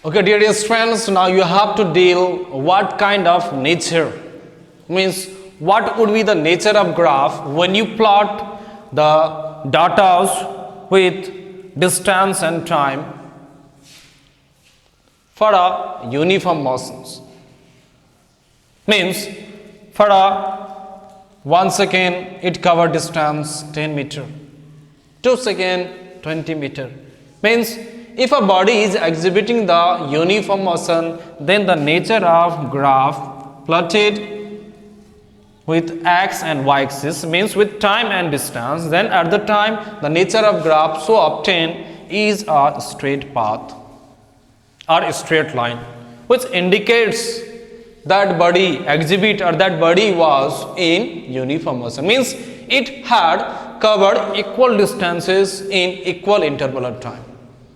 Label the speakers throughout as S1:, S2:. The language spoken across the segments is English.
S1: Okay, dear friends, now you have to deal what kind of nature, means what would be the nature of graph when you plot the data with distance and time for a uniform motions. Means for a 1 second it cover distance 10 meter, 2 second 20 meter. Means if a body is exhibiting the uniform motion, then the nature of graph plotted with x and y axis, means with time and distance, then at the time the nature of graph so obtained is a straight path or a straight line, which indicates that body exhibit or that body was in uniform motion, means it had covered equal distances in equal interval of time.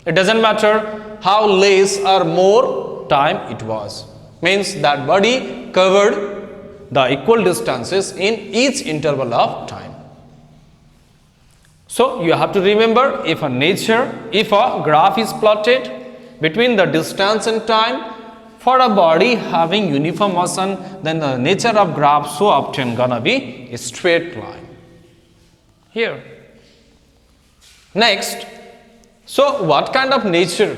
S1: It doesn't matter how less or more time it was, means that body covered the equal distances in each interval of time. So you have to remember, if a graph is plotted between the distance and time for a body having uniform motion, then the nature of graph so obtained gonna be a straight line here. Next, so what kind of nature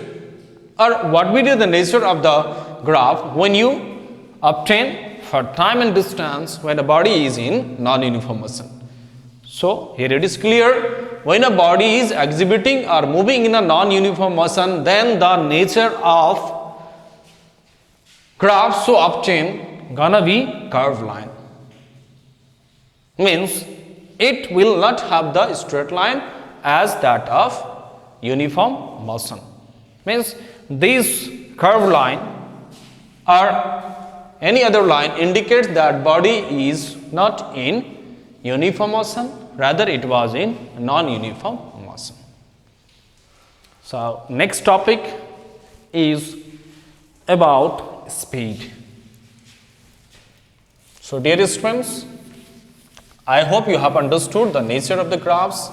S1: or what will be the nature of the graph when you obtain for time and distance when a body is in non-uniform motion? So here it is clear, when a body is exhibiting or moving in a non-uniform motion, then the nature of graph so obtained gonna be curved line, means it will not have the straight line as that of uniform motion, means this curved line or any other line indicates that body is not in uniform motion, rather it was in non-uniform motion. So next topic is about speed. So dear students, I hope you have understood the nature of the graphs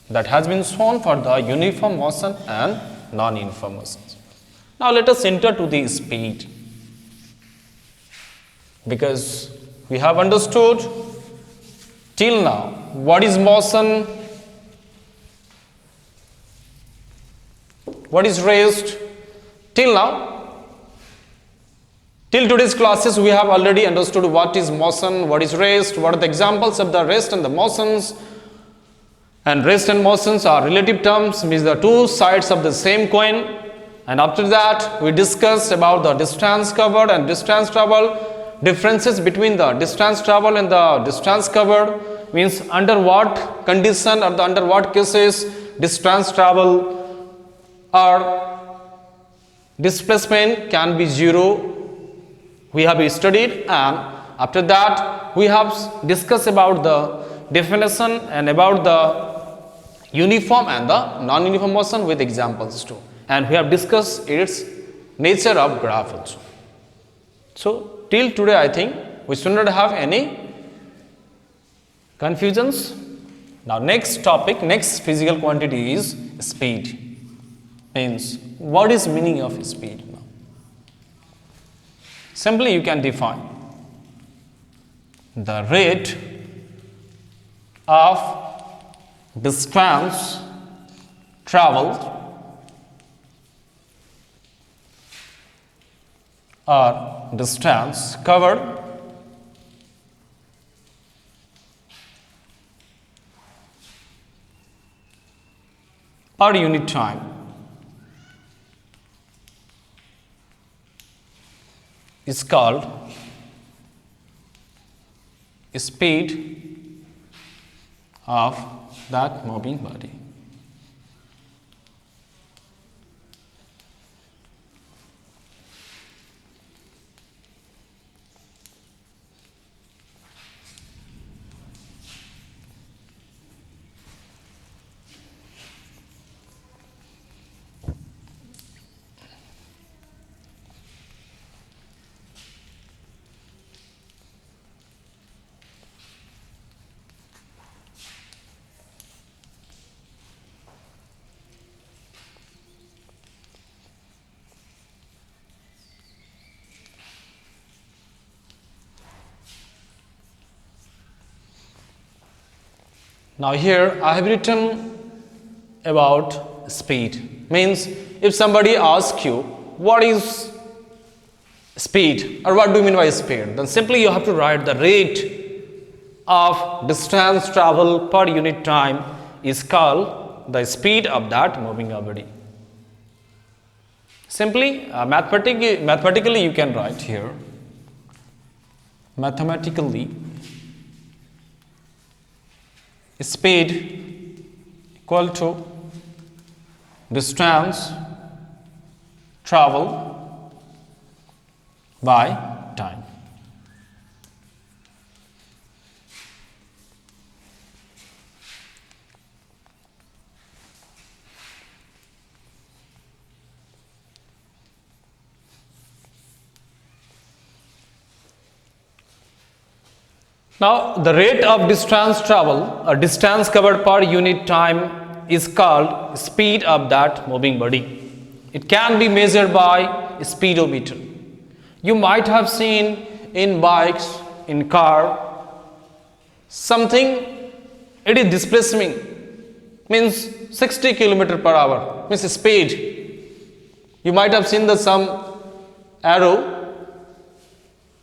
S1: that has been shown for the uniform motion and non-uniform motions. Now let us enter to the speed, because we have understood till now what is motion, what is rest. Till now, till today's classes, we have already understood what is motion, what is rest, what are the examples of the rest and the motions. And rest and motions are relative terms, means the two sides of the same coin. And after that, we discussed about the distance covered and distance traveled, differences between the distance traveled and the distance covered, means under what condition or under what cases distance travel or displacement can be zero, we have studied. And after that, we have discussed about the definition and about the uniform and the non-uniform motion with examples too, and we have discussed its nature of graph also. So till today I think we should not have any confusions. Now next topic, next physical quantity is speed. Means what is meaning of speed now? Simply you can define the rate of distance traveled or distance covered per unit time is called speed of that moving body. Now here I have written about speed. Means if somebody asks you what is speed or what do you mean by speed, then simply you have to write the rate of distance travel per unit time is called the speed of that moving body. Simply mathematically you can write here, mathematically speed equal to distance travel by time. Now, the rate of distance travel or distance covered per unit time is called speed of that moving body. It can be measured by speedometer. You might have seen in bikes, in car, something, it is displacement, means 60 km per hour, means speed. You might have seen some arrow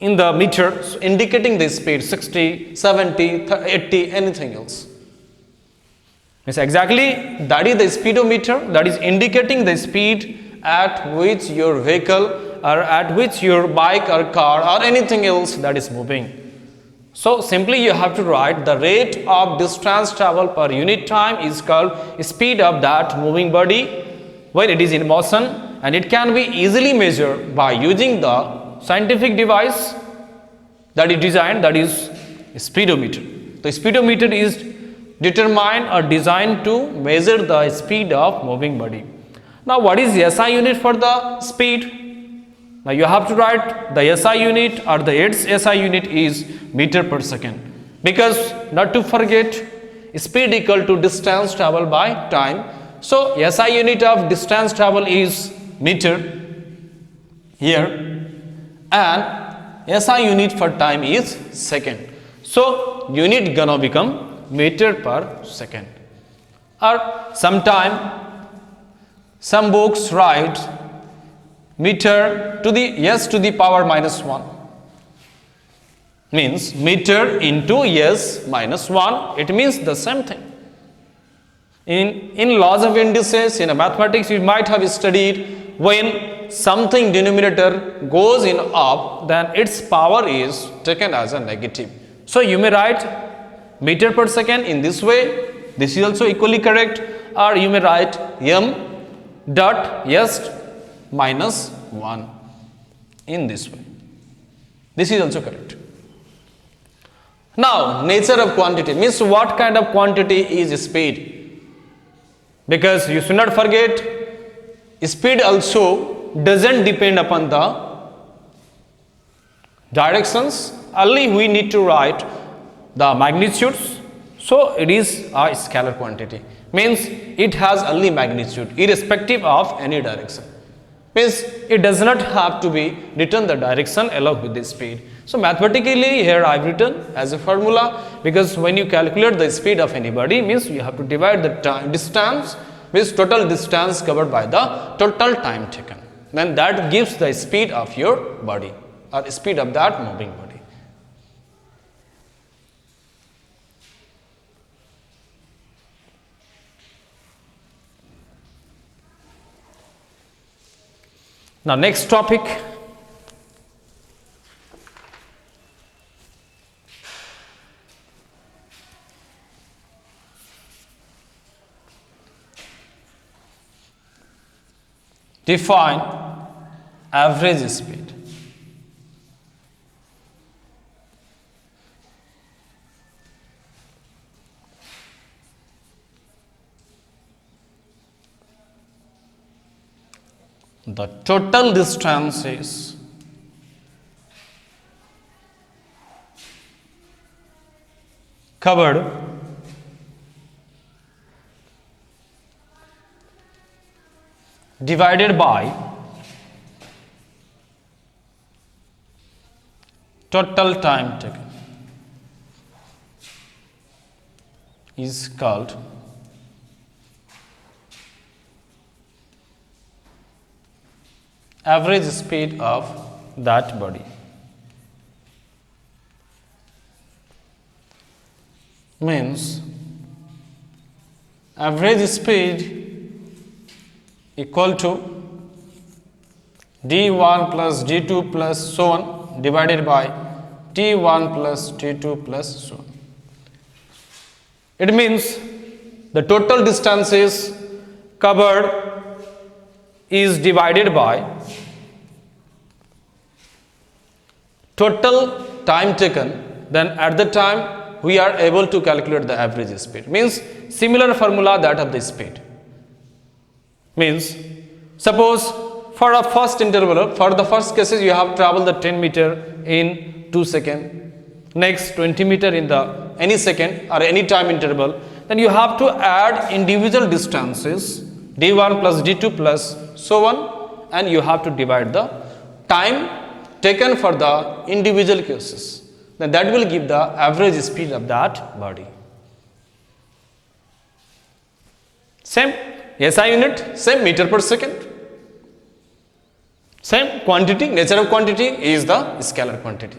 S1: in the meter indicating the speed 60, 70, 80, anything else. Means exactly that is the speedometer that is indicating the speed at which your vehicle or at which your bike or car or anything else that is moving. So simply you have to write the rate of distance travel per unit time is called speed of that moving body when it is in motion, and it can be easily measured by using the scientific device that is designed, that is speedometer. The speedometer is determined or designed to measure the speed of moving body. Now what is the SI unit for the speed? Now you have to write the SI unit or the its SI unit is meter per second, because not to forget speed equal to distance travel by time. So SI unit of distance travel is meter here, and SI unit for time is second. So unit gonna become meter per second. Or sometime some books write meter to the s to the power minus 1, means meter into s minus 1, it means the same thing. In laws of indices, in mathematics, you might have studied when something denominator goes in up, then its power is taken as a negative. So you may write meter per second in this way, this is also equally correct, or you may write m dot s minus 1 in this way. This is also correct. Now, nature of quantity means what kind of quantity is speed? Because you should not forget, speed also doesn't depend upon the directions, only we need to write the magnitudes. So it is a scalar quantity, means it has only magnitude irrespective of any direction, means it does not have to be written the direction along with the speed. So mathematically here I have written as a formula, because when you calculate the speed of anybody, means you have to divide the time distance with total distance covered by the total time taken, then that gives the speed of your body or speed of that moving body. Now next topic, define average speed. The total distance is covered divided by total time taken. is called average speed of that body. Means average speed equal to d1 plus d2 plus so on divided by t1 plus t2 plus so on. It means the total distances covered is divided by total time taken, then at the time we are able to calculate the average speed. Means similar formula that of the speed. Means suppose for a first interval, for the first cases you have traveled the 10 meter in 2 seconds, next 20 meter in the any second or any time interval, then you have to add individual distances d1 plus d2 plus so on, and you have to divide the time taken for the individual cases. Then that will give the average speed of that body. Same SI unit, same meter per second, same quantity, nature of quantity is the scalar quantity.